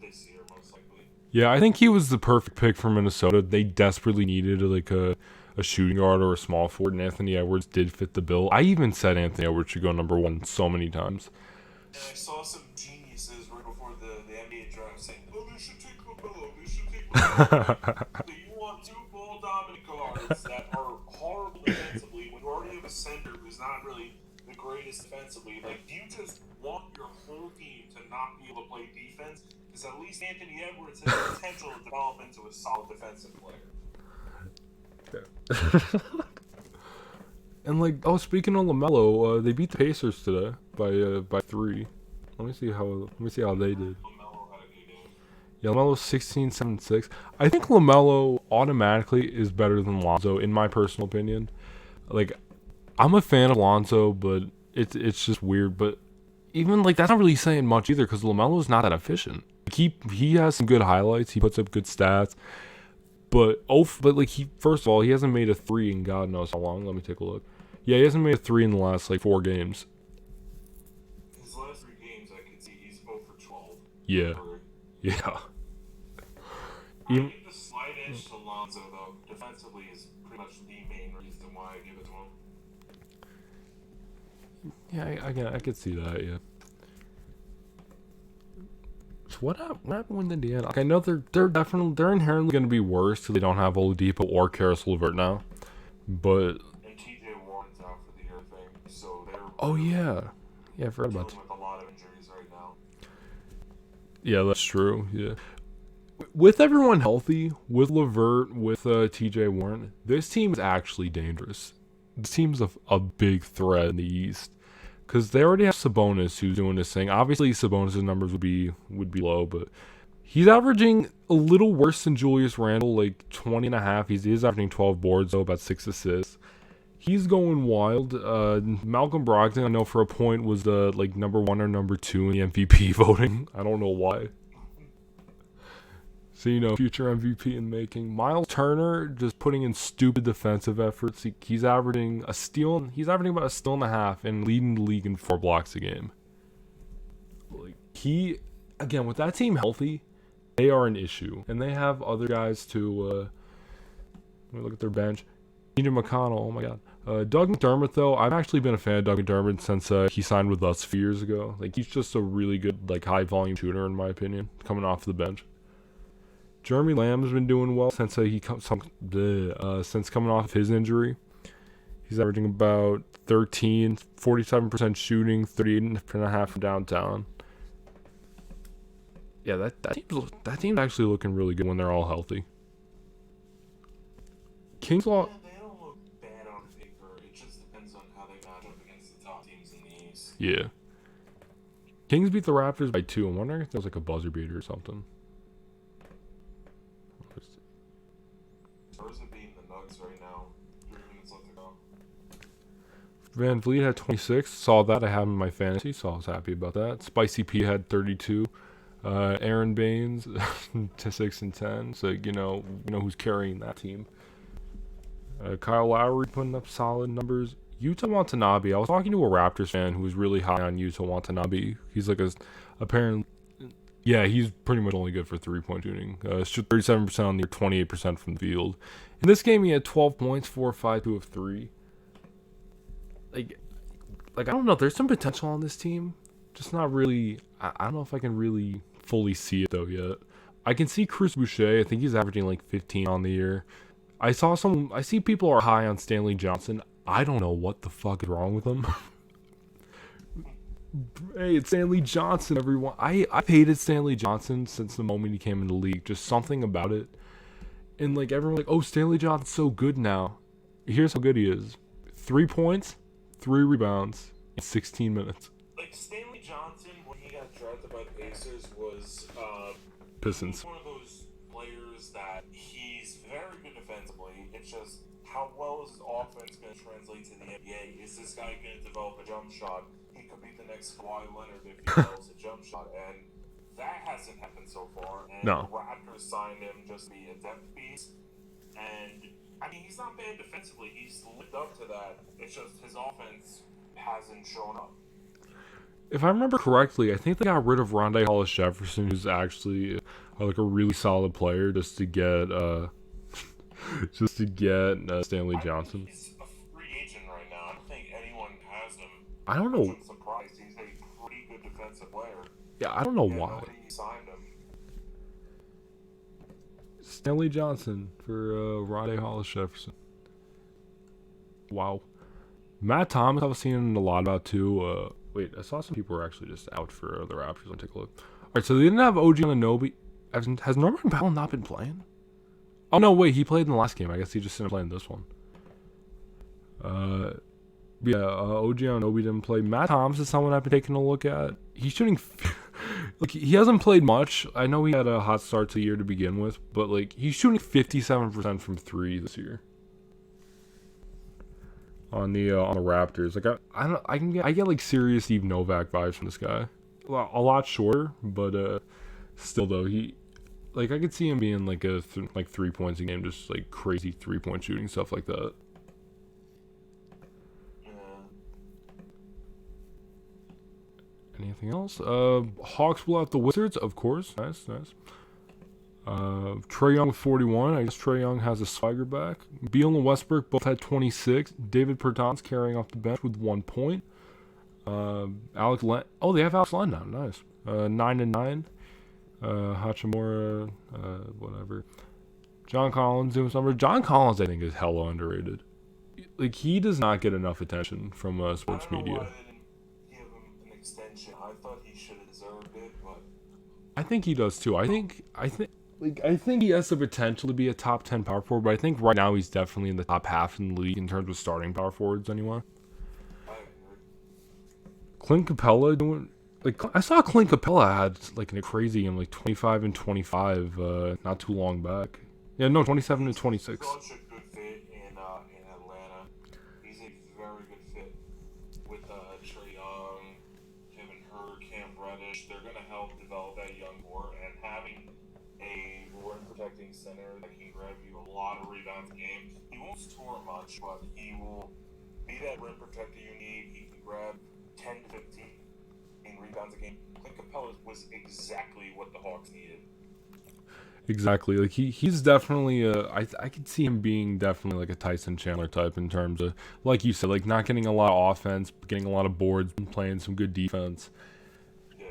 This year, most likely. Yeah, I think he was the perfect pick for Minnesota. They desperately needed like a shooting guard or a small forward, and Anthony Edwards did fit the bill. I even said Anthony Edwards should go number 1 so many times. And I saw some geniuses right before the NBA draft saying, "Oh, they should take LaMelo. They should take LaMelo." So you want 2 ball dominant guards that are horrible defensively when you already have a center who's not really the greatest defensively. Like, do you just want your whole team to not be able to play defense? Because at least Anthony Edwards has the potential to develop into a solid defensive player. And like, speaking of LaMelo, they beat the Pacers today by 3. Let me see how they did. LaMelo had a good game. Yeah, LaMelo's 16, 7, 6. I think LaMelo automatically is better than Lonzo in my personal opinion. Like, I'm a fan of Lonzo, but it's just weird. But even like that's not really saying much either because LaMelo's not that efficient. He has some good highlights. He puts up good stats. But like first of all, he hasn't made a 3 in God knows how long. Let me take a look. Yeah, he hasn't made a 3 in the last like 4 games. His last 3 games, I can see he's 0 for 12. Yeah. Yeah. I think the slight edge to Lonzo, though, defensively is pretty much the main reason why I give it to him. Yeah, I could see that. Yeah. So what happened with Indiana? Like, I know they're inherently going to be worse because they don't have Oladipo or Karis LeVert now, but. And TJ Warren's out for the year thing, so they're. Oh yeah, I forgot about that. With a lot of injuries right now. Yeah, that's true. Yeah. with everyone healthy, with LeVert, with TJ Warren, this team is actually dangerous. This team's a big threat in the East. Because they already have Sabonis who's doing this thing. Obviously, Sabonis' numbers would be low, but he's averaging a little worse than Julius Randle, like 20 and a half. He is averaging 12 boards, though, about 6 assists. He's going wild. Malcolm Brogdon, I know for a point, was like number 1 or number 2 in the MVP voting. I don't know why. So, future MVP in making. Miles Turner just putting in stupid defensive efforts. He's averaging a steal. He's averaging about a steal and a half and leading the league in 4 blocks a game. Like again, with that team healthy, they are an issue, and they have other guys to. Let me look at their bench. TJ McConnell. Oh my God. Doug McDermott, though, I've actually been a fan of Doug McDermott since he signed with us a few years ago. Like, he's just a really good, like, high volume shooter in my opinion, coming off the bench. Jeremy Lamb's been doing well since since coming off his injury. He's averaging about 47% shooting, 38.5 from downtown. Yeah, that team's actually looking really good when they're all healthy. Kings Law. They don't look bad on paper. It just depends on how they match up against the top teams in the East. Yeah. Kings beat the Raptors by 2. I'm wondering if there was like a buzzer beater or something. Spurs are beating the Nuggets right now. 3 minutes left to go. Van Vliet had 26. Saw that. I have him in my fantasy, so I was happy about that. Spicy P had 32. Aaron Baines to 6 and 10. So you know who's carrying that team. Kyle Lowry putting up solid numbers. Yuta Watanabe. I was talking to a Raptors fan who was really high on Yuta Watanabe. He's like apparently. Yeah, he's pretty much only good for 3-point shooting. Shoot 37% on the year, 28% from the field. In this game, he had 12 points, 4 of 5, 2 of 3. Like I don't know. There's some potential on this team. Just not really. I don't know if I can really fully see it though yet. I can see Chris Boucher. I think he's averaging like 15 on the year. I see people are high on Stanley Johnson. I don't know what the fuck is wrong with him. Hey, it's Stanley Johnson, everyone. I've hated Stanley Johnson since the moment he came in the league. Just something about it. And like everyone like, oh, Stanley Johnson's so good now. Here's how good he is. 3 points, 3 rebounds, in 16 minutes. Like Stanley Johnson, when he got drafted by the Pacers, was Pistons. one of those players that he's very good defensively. It's just how well is his offense going to translate to the NBA? Is this guy going to develop a jump shot? He could be the next Kawhi Leonard if he develops a jump shot, and that hasn't happened so far. And No. the Raptors signed him just to be a depth piece, and I mean he's not bad defensively. He's lived up to that. It's just his offense hasn't shown up. If I remember correctly, I think they got rid of Rondé Hollis Jefferson, who's actually like a really solid player, just to get Stanley Johnson. He's a free agent right now. I don't think anyone has him. I don't know. I'm surprised. He's a pretty good defensive player. Yeah, I don't know Yeah, why. nobody signed him. Stanley Johnson for Rondé Hollis Jefferson. Wow. Matt Thomas, I've seen a lot about too. Wait, I saw some people were actually just out for the Raptors. I'll take a look. All right, so they didn't have OG Anunoby. Has Norman Powell not been playing? Oh no, wait, he played in the last game. I guess he just didn't play in this one. OG Anunoby didn't play. Matt Thomas is someone I've been taking a look at. He's shooting. Look, he hasn't played much. I know he had a hot start to the year to begin with, but like he's shooting 57% from 3 this year. On the Raptors, like I get like serious Steve Novak vibes from this guy. A lot shorter, but still though I could see him being like 3 points a game, just like crazy 3-point shooting stuff like that. Anything else? Hawks will out the Wizards, of course. Nice. Trae Young with 41. I guess Trae Young has a swagger back. Beal and Westbrook both had 26. David Bertans carrying off the bench with 1 point. They have Alex Len now. Nice. 9 and 9. Hachimura, whatever. John Collins doing something. John Collins, I think, is hella underrated. Like, he does not get enough attention from sports media. Why they didn't give him an extension. I thought he should have deserved it, but I think he does too. I think like I think he has the potential to be a top 10 power forward, but I think right now he's definitely in the top half in the league in terms of starting power forwards. Anyway, I agree. Clint Capella doing like I saw Clint Capella had like a crazy game, like 25 and 25, not too long back. Yeah, no, 27 and 26. Such a good fit in Atlanta. He's a very good fit with Trae Young, Kevin Herter, Cam Reddish. They're going to help develop that young core, and having a rim protecting center that can grab you a lot of rebounds a game. He won't score much, but he will be that rim protector you need. He can grab 10 to 15 rebounds a game. Clint Capella was exactly what the Hawks needed. Exactly. Like he's definitely I could see him being definitely like a Tyson Chandler type in terms of, like you said, like not getting a lot of offense, but getting a lot of boards and playing some good defense. Yeah.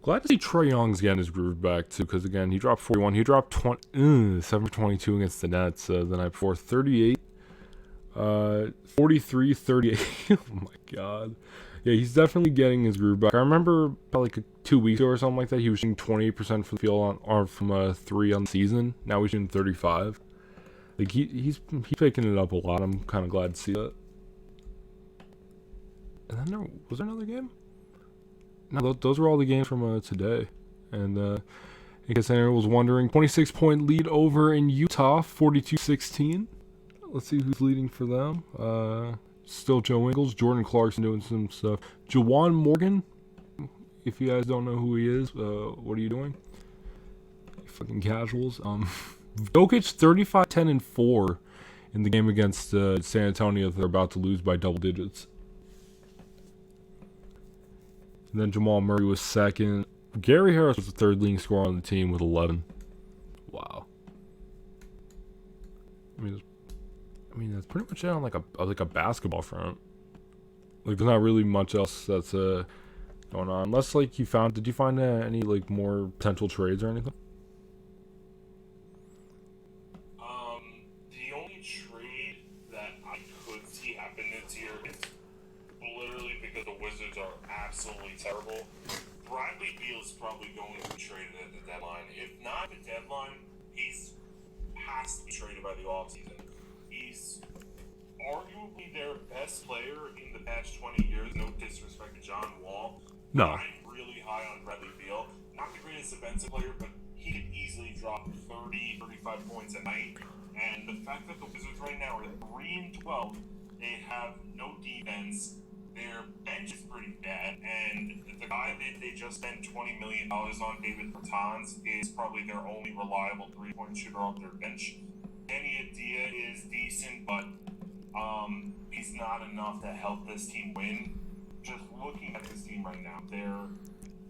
Glad to see Trae Young's getting his groove back too, because again he dropped 41. He dropped 7 for 22 against the Nets the night before. 38, 43, 38. Oh my god. Yeah, he's definitely getting his groove back. I remember about like 2 weeks ago or something like that, he was shooting 28% from the field or from 3 on the season. Now he's shooting 35. Like he's picking it up a lot. I'm kind of glad to see that. And then was there another game? No, those were all the games from today. And in case anyone was wondering, 26-point lead over in Utah, 42-16. Let's see who's leading for them. Still Joe Ingles, Jordan Clarkson doing some stuff. Jawan Morgan, if you guys don't know who he is, what are you doing? You fucking casuals. Jokic 35, 10, and 4 in the game against San Antonio. They're about to lose by double digits. And then Jamal Murray was second. Gary Harris was the third leading scorer on the team with 11. Wow. I mean, that's pretty much it on like a basketball front. Like, there's not really much else that's going on. Unless, like, did you find any, like, more potential trades or anything? The only trade that I could see happen this year is literally because the Wizards are absolutely terrible. Bradley Beal is probably going to be traded at the deadline. If not the deadline, has to be traded by the offseason. He's arguably their best player in the past 20 years. No disrespect to John Wall. No. I'm really high on Bradley Beal. Not the greatest defensive player, but he could easily drop 30, 35 points a night. And the fact that the Wizards right now are 3-12, they have no defense. Their bench is pretty bad, and the guy that they just spent $20 million on, David Bertans, is probably their only reliable three-point shooter off their bench. Kenny Adia is decent, but he's not enough to help this team win. Just looking at this team right now, they're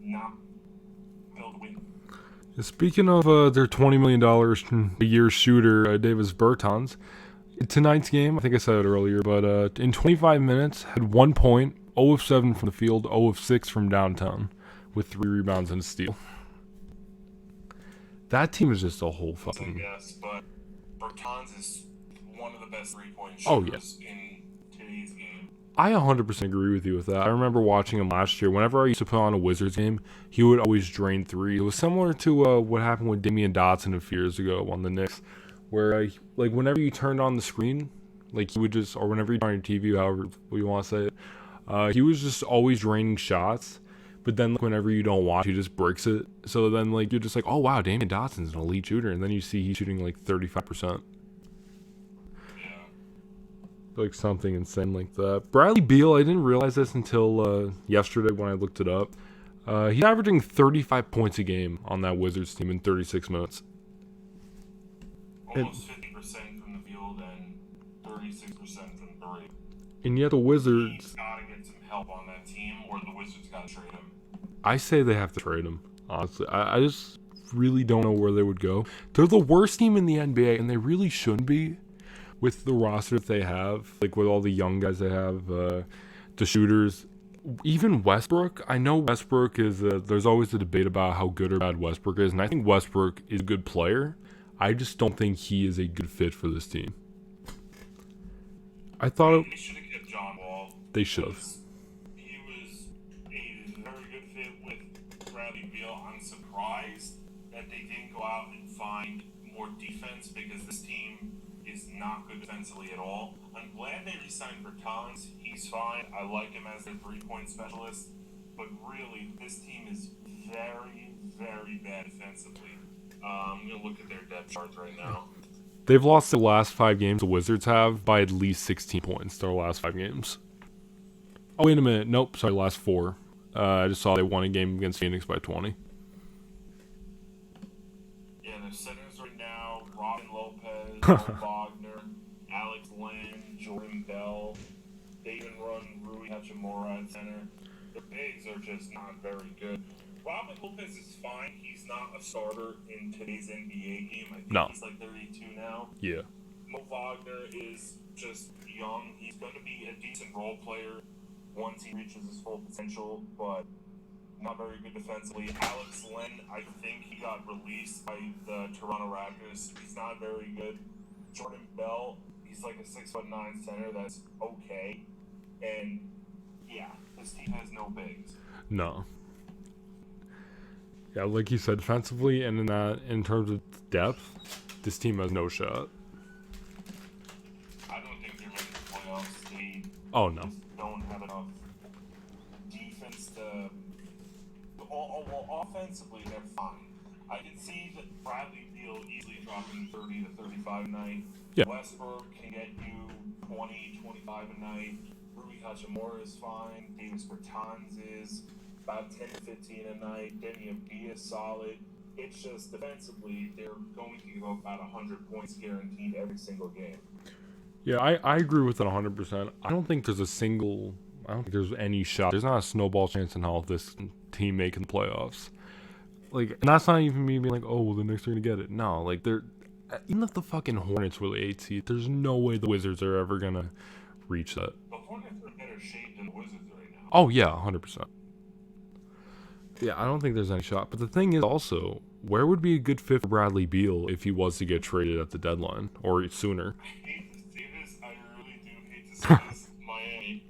not built to win. Speaking of their $20 million a year shooter, Davis Bertans, tonight's game, I think I said it earlier, but in 25 minutes, had 1 point, 0 of 7 from the field, 0 of 6 from downtown, with 3 rebounds and a steal. That team is just a whole fucking... Yes, but Bertans is one of the best three-point shooters in today's game. I 100% agree with you with that. I remember watching him last year. Whenever I used to put on a Wizards game, he would always drain 3. It was similar to what happened with Damian Dotson a few years ago on the Knicks, where like whenever you turned on the screen, like he would just, or whenever you turn on your TV, however you want to say it, he was just always draining shots. But then like, whenever you don't watch, he just breaks it. So then like you're just like, oh wow, Damian Dotson's an elite shooter, and then you see he's shooting like 35%. Like something insane like that. Bradley Beal, I didn't realize this until yesterday when I looked it up. He's averaging 35 points a game on that Wizards team in 36 minutes. Almost 50% from the field and 36% from three. And yet the Wizards... He's got to get some help on that team, or the Wizards got to trade him. I say they have to trade him, honestly. I just really don't know where they would go. They're the worst team in the NBA, and they really shouldn't be. With the roster that they have, like with all the young guys they have, the shooters, even Westbrook. I know Westbrook is, there's always a debate about how good or bad Westbrook is, and I think Westbrook is a good player. I just don't think he is a good fit for this team. I thought they should have kept John Wall. They should have. He was a very good fit with Bradley Beal. I'm surprised that they didn't go out and find more defense because this team is not good defensively at all. I'm glad they re-signed Bertans. He's fine. I like him as their three-point specialist. But really, this team is very, very bad defensively. I'm going to look at their depth charts right now. They've lost the last 5 games, the Wizards have, by at least 16 points, their last 5 games. Oh, wait a minute. Nope, sorry, last 4. I just saw they won a game against Phoenix by 20. Yeah, their centers right now, Robin Lopez, Mo Wagner, Alex Len, Jordan Bell. They even run Rui Hachimura at center. The bigs are just not very good. Robin Lopez is fine. He's not a starter in today's NBA game. I think he's like 32 now. Yeah. Mo Wagner is just young. He's going to be a decent role player once he reaches his full potential, but not very good defensively. Alex Len, I think he got released by the Toronto Raptors. He's not very good. Jordan Bell, he's like a 6'9" center that's okay. And yeah, this team has no bigs. No. Yeah, like you said, defensively and in terms of depth, this team has no shot. I don't think they're making the playoffs. They just don't have enough defense to. Well, offensively, they're fine. I can see that Bradley Beal easily dropping 30 to 35 a night. Yeah. Westbrook can get you 20, 25 a night. Rui Hachimura is fine. Davis Bertans is about 10 to 15 a night. Deni Avdija is solid. It's just defensively, they're going to give up about 100 points guaranteed every single game. Yeah, I agree with it 100%. I don't think there's any shot. There's not a snowball chance in hell of this team making the playoffs. Like, and that's not even me being like, oh, well, the Knicks are going to get it. No, like, even if the fucking Hornets were the 8th seed, there's no way the Wizards are ever going to reach that. The Hornets are in better shape than the Wizards right now. Oh, yeah, 100%. Yeah, I don't think there's any shot. But the thing is also, where would be a good fit for Bradley Beal if he was to get traded at the deadline or sooner? I hate to say this. I really do hate to say this. Miami.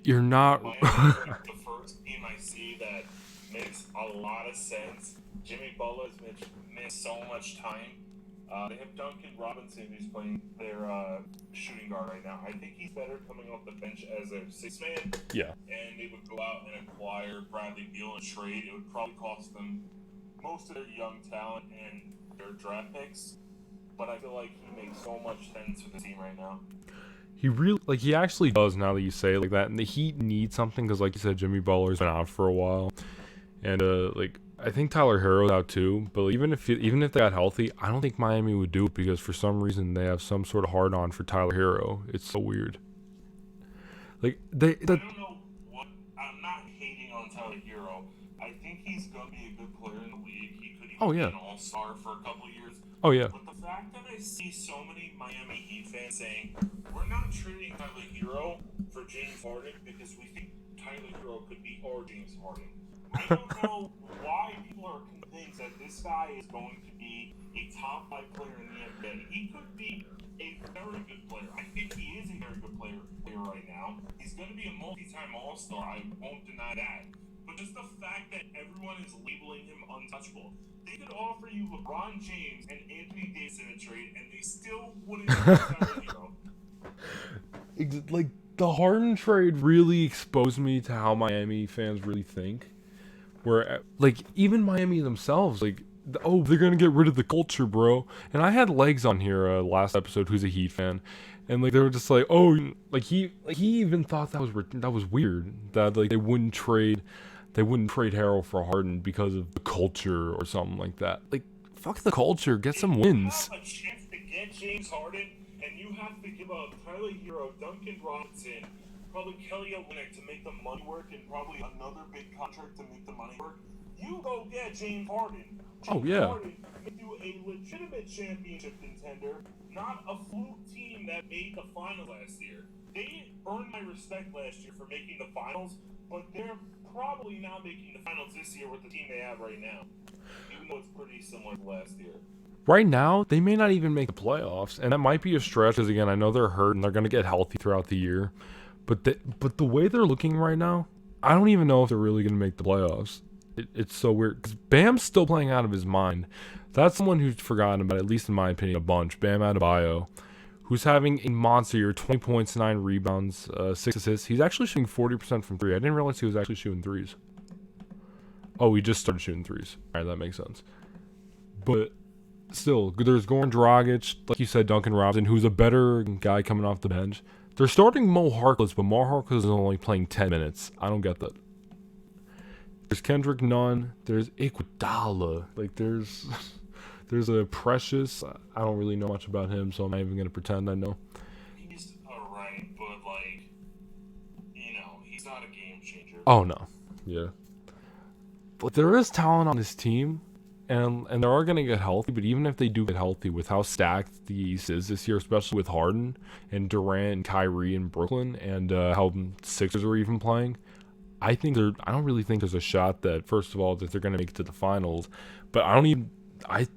You're not. Miami's like the first team I see that makes a lot of sense. Jimmy Butler's missed so much time. They have Duncan Robinson, who's playing their shooting guard right now. I think he's better coming off the bench as a 6-man. Yeah. And they would go out and acquire Bradley Beal in a trade. It would probably cost them most of their young talent and their draft picks. But I feel like he makes so much sense for the team right now. He actually does now that you say it like that. And the Heat need something because, like you said, Jimmy Butler's been out for a while. And, I think Tyler Herro's out too, but even if they got healthy, I don't think Miami would do it because for some reason they have some sort of hard-on for Tyler Herro. It's so weird. Like I don't know what. I'm not hating on Tyler Herro. I think he's gonna be a good player in the league. He could even be an all-star for a couple of years. Oh yeah. But the fact that I see so many Miami Heat fans saying we're not trading Tyler Herro for James Harden because we think Tyler Herro could be our James Harden. I don't know why people are convinced that this guy is going to be a top 5 player in the NBA. He could be a very good player. I think he is a very good player right now. He's going to be a multi-time All-Star. I won't deny that. But just the fact that everyone is labeling him untouchable. They could offer you LeBron James and Anthony Davis in a trade, and they still wouldn't Tyler Herro. Like, the Harden trade really exposed me to how Miami fans really think. Where, like, even Miami themselves, like, oh, they're going to get rid of the culture, bro. And I had Legs on here last episode, who's a Heat fan. And, like, they were just like, oh, like, he even thought that was weird. That, like, they wouldn't trade Harrell for Harden because of the culture or something like that. Like, fuck the culture. Get some wins. You have a chance to get James Harden, and you have to give up Tyler Herro, Duncan Robinson, probably Kelly Olynyk to make the money work, and probably another big contract to make the money work. You go get James Harden. Harden made you a legitimate championship contender, not a fluke team that made the finals last year. They earned my respect last year for making the finals, but they're probably not making the finals this year with the team they have right now, even though it's pretty similar to last year. Right now, they may not even make the playoffs, and that might be a stretch because, again, I know they're hurt and they're going to get healthy throughout the year. But the way they're looking right now, I don't even know if they're really going to make the playoffs. It's so weird because Bam's still playing out of his mind. That's someone who's forgotten about, at least in my opinion, a bunch. Bam Adebayo, who's having a monster year, 20 points, 9 rebounds, 6 assists. He's actually shooting 40% from 3. I didn't realize he was actually shooting threes. Oh, he just started shooting threes. All right, that makes sense. But still, there's Goran Dragic, like you said, Duncan Robinson, who's a better guy coming off the bench. They're starting Mo Harkless, but Mo Harkless is only playing 10 minutes. I don't get that. There's Kendrick Nunn. There's Iguodala. Like, there's a Precious. I don't really know much about him, so I'm not even going to pretend I know. He's alright, but, like, he's not a game changer. Oh, no. Yeah. But there is talent on this team, and they are going to get healthy, but even if they do get healthy, with how stacked the East is this year, especially with Harden and Durant and Kyrie in Brooklyn, and how Sixers are even playing, I don't really think there's a shot that, first of all, that they're going to make it to the finals, but I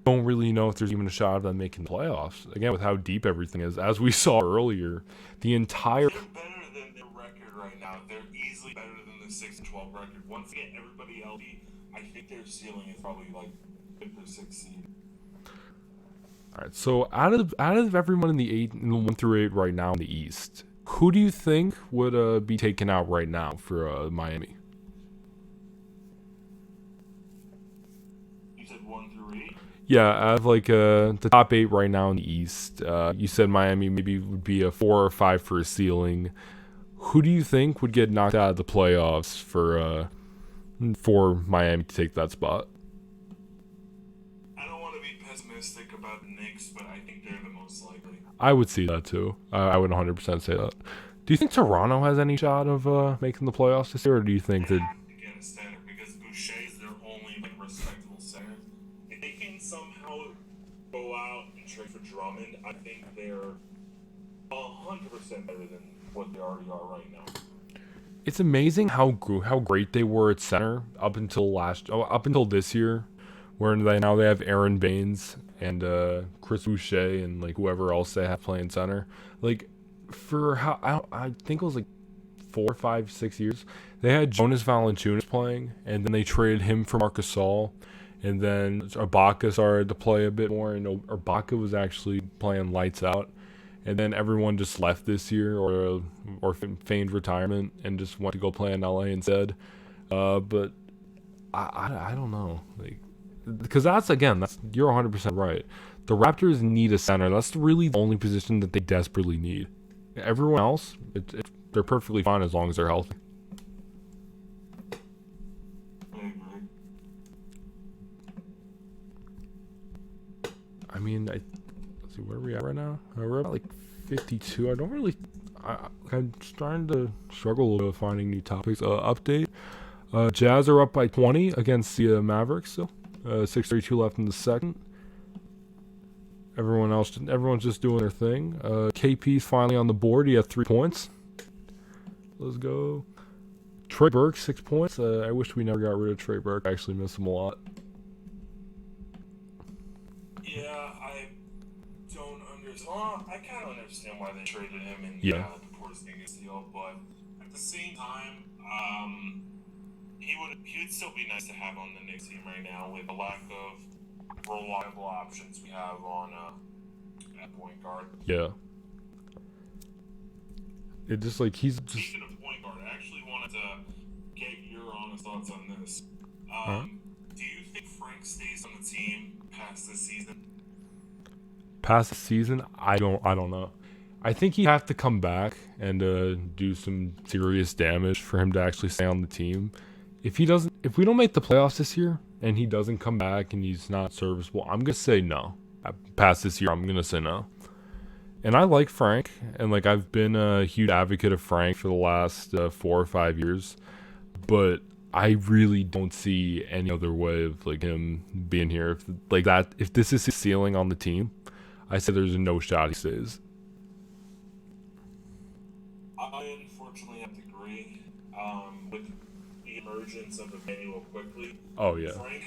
don't really know if there's even a shot of them making the playoffs. Again, with how deep everything is, as we saw earlier, the entire... They're better than their record right now. They're easily better than the 6-12 record. Once again, everybody else, I think their ceiling is probably like 5th or 6th seed. All right, so out of everyone in the 1 through 8 right now in the East, who do you think would be taken out right now for Miami? You said 1 through 8? Yeah, out of the top 8 right now in the East, you said Miami maybe would be a 4 or 5 for a ceiling. Who do you think would get knocked out of the playoffs for Miami to take that spot? I don't want to be pessimistic about the Knicks, but I think they're the most likely. I would see that too. I would 100% say that. Do you think Toronto has any shot of making the playoffs this year, or do you think They that... have to get a center because Boucher is their only respectable center. If they can somehow go out and trade for Drummond, I think they're 100% better than what they already are right now. It's amazing how great they were at center up until this year, where now they have Aaron Baines and Chris Boucher and whoever else they have playing center. For how I think it was 4, 5, 6 years, they had Jonas Valanciunas playing, and then they traded him for Marc Gasol, and then Ibaka started to play a bit more, and Ibaka was actually playing lights out. And then everyone just left this year or feigned retirement and just went to go play in LA instead. But I don't know. Because you're 100% right. The Raptors need a center. That's really the only position that they desperately need. Everyone else, they're perfectly fine as long as they're healthy. I mean, let's see, where are we at right now? We're at 52. I'm starting to struggle a little bit with finding new topics. Update. Jazz are up by 20 against the Mavericks still. 6:32 left in the second. Everyone's just doing their thing. KP's finally on the board. He had 3 points. Let's go. Trey Burke, 6 points. I wish we never got rid of Trey Burke. I actually miss him a lot. Yeah, I don't understand. Well, I kind of understand why they traded him in Yeah. the Porzingis deal, but at the same time, he would still be nice to have on the Knicks team right now with the lack of reliable options we have on at point guard. Yeah. It just he's just. Speaking of point guard, I actually wanted to get your honest thoughts on this. Right. Do you think Frank stays on the team past this season? Past the season, I don't know. I think he'd have to come back and do some serious damage for him to actually stay on the team. If we don't make the playoffs this year and he doesn't come back and he's not serviceable, I'm gonna say no. Past this year, I'm gonna say no. And I like Frank, and I've been a huge advocate of Frank for the last 4 or 5 years, but I really don't see any other way of him being here. If this is his ceiling on the team, I say there's no shot he stays. I unfortunately have to agree. With the emergence of Emmanuel quickly. Oh yeah. Frank,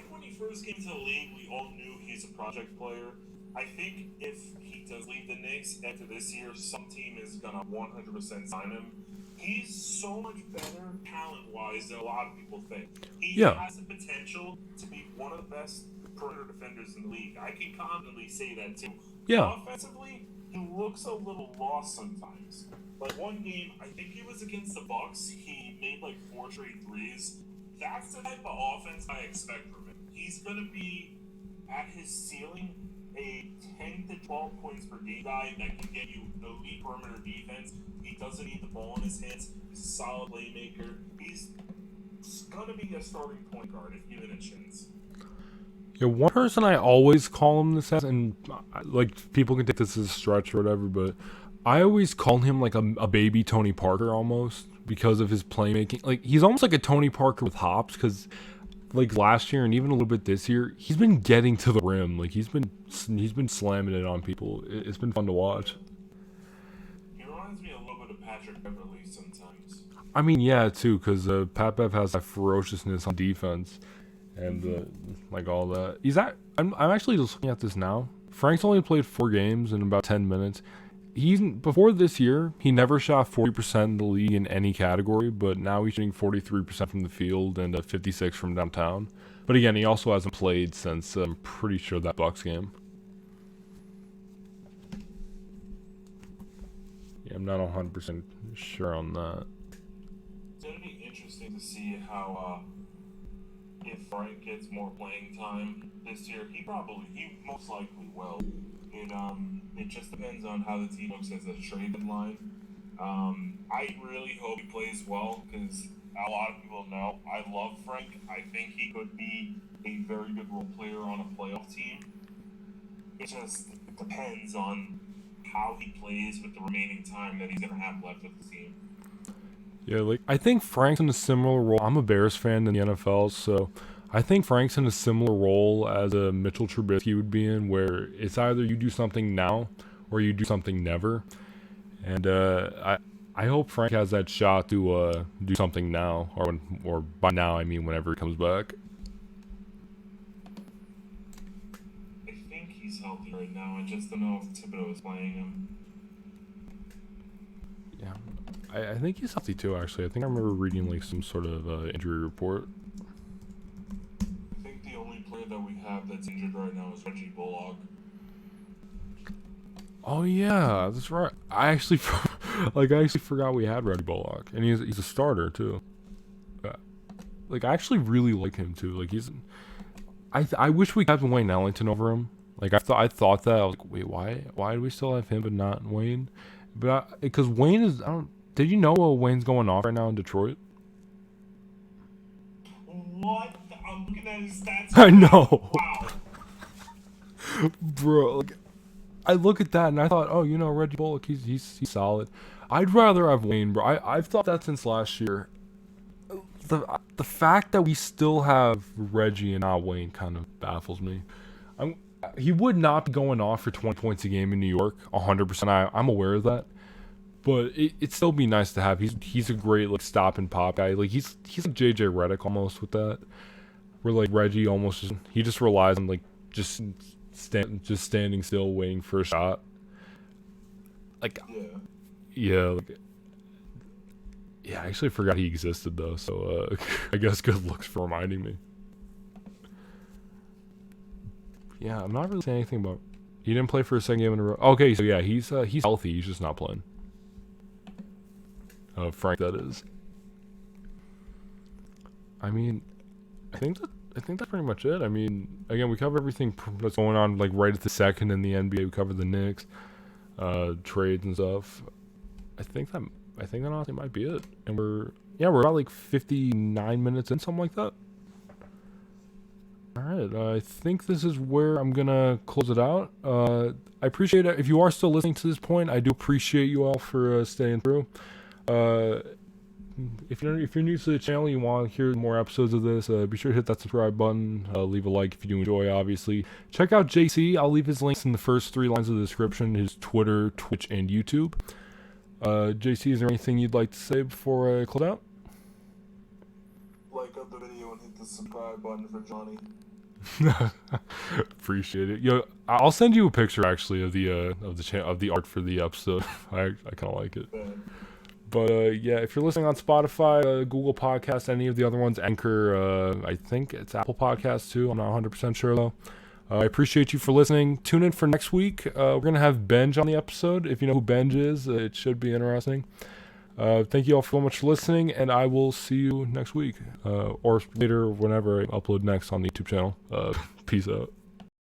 when he first came to the league, we all knew he's a project player. I think if he does leave the Knicks after this year, some team is gonna 100% sign him. He's so much better talent-wise than a lot of people think. He Yeah. has the potential to be one of the best perimeter defenders in the league. I can confidently say that too. Yeah. Offensively, he looks a little lost sometimes. Like one game, I think it was against the Bucks, he made like 4 straight threes. That's the type of offense I expect from him. He's going to be at his ceiling a 10 to 12 points per game guy that can get you elite perimeter defense. He doesn't need the ball in his hands. He's a solid playmaker. He's going to be a starting point guard if given a chance. Yeah, one person I always call him this as, and like people can take this as a stretch or whatever, but I always call him like a baby Tony Parker almost because of his playmaking. Like he's almost like a Tony Parker with hops because like last year and even a little bit this year, he's been getting to the rim. Like he's been slamming it on people. It's been fun to watch. He reminds me a little bit of Patrick Beverley sometimes. I mean, yeah, too, because Pat Bev has that ferociousness on defense and like all that. I'm actually just looking at this now. Frank's only played 4 games in about 10 minutes. Before this year, he never shot 40% in the league in any category, but now he's shooting 43% from the field and 56 from downtown. But again, he also hasn't played since I'm pretty sure that Bucks game. Yeah, I'm not 100% sure on that. It's going to be interesting to see how if Frank gets more playing time this year. He most likely will. It just depends on how the team looks as a trade deadline. I really hope he plays well because a lot of people know I love Frank. I think he could be a very good role player on a playoff team. It just depends on how he plays with the remaining time that he's going to have left with the team. Yeah, like I think Frank's in a similar role. I'm a Bears fan in the NFL, so I think Frank's in a similar role as a Mitchell Trubisky would be in, where it's either you do something now or you do something never. And I hope Frank has that shot to do something now, or by now I mean whenever he comes back. I think he's healthy right now. I just don't know if Thibodeau is playing him. Yeah, I think he's healthy too. Actually, I think I remember reading like some sort of injury report. I think the only player that we have that's injured right now is Reggie Bullock. Oh yeah, that's right. I actually forgot we had Reggie Bullock, and he's a starter too. Like I actually really like him too. Like I wish we kept Wayne Ellington over him. Like I thought that I was like, wait, why do we still have him but not Wayne? But because Wayne is, did you know Wayne's going off right now in Detroit? What? I'm looking at his stats. I know. Wow. Bro, like, I look at that and I thought, oh, Reggie Bullock, he's solid. I'd rather have Wayne, bro. I've thought that since last year. The fact that we still have Reggie and not Wayne kind of baffles me. He would not be going off for 20 points a game in New York, 100%. I'm aware of that. But it'd still be nice to have. He's a great like stop and pop guy. Like he's like JJ Redick almost with that. Where like Reggie almost he just relies on like just standing still waiting for a shot. Like yeah, I actually forgot he existed though. So I guess good looks for reminding me. Yeah, I'm not really saying anything about. He didn't play for a second game in a row. Okay, so yeah, he's healthy. He's just not playing. Frank, that is. I mean, I think that's pretty much it. I mean, again, we covered everything that's going on like right at the second in the NBA. We covered the Knicks, trades and stuff. I think that honestly might be it. And we're about like 59 minutes in, something like that. All right, I think this is where I'm gonna close it out. I appreciate it if you are still listening to this point. I do appreciate you all for staying through. If you're new to the channel, you want to hear more episodes of this, be sure to hit that subscribe button. Leave a like if you do enjoy. Obviously, check out JC. I'll leave his links in the first 3 lines of the description: his Twitter, Twitch, and YouTube. JC, is there anything you'd like to say before I close out? Like up the video and hit the subscribe button for Johnny. Appreciate it. Yo, I'll send you a picture actually of the art for the episode. I kind of like it. But yeah, if you're listening on Spotify, Google Podcasts, any of the other ones, Anchor, I think it's Apple Podcasts too. I'm not 100% sure though. I appreciate you for listening. Tune in for next week. We're going to have Benj on the episode. If you know who Benj is, it should be interesting. Thank you all so much for listening, and I will see you next week. Or later, whenever I upload next on the YouTube channel. Peace out.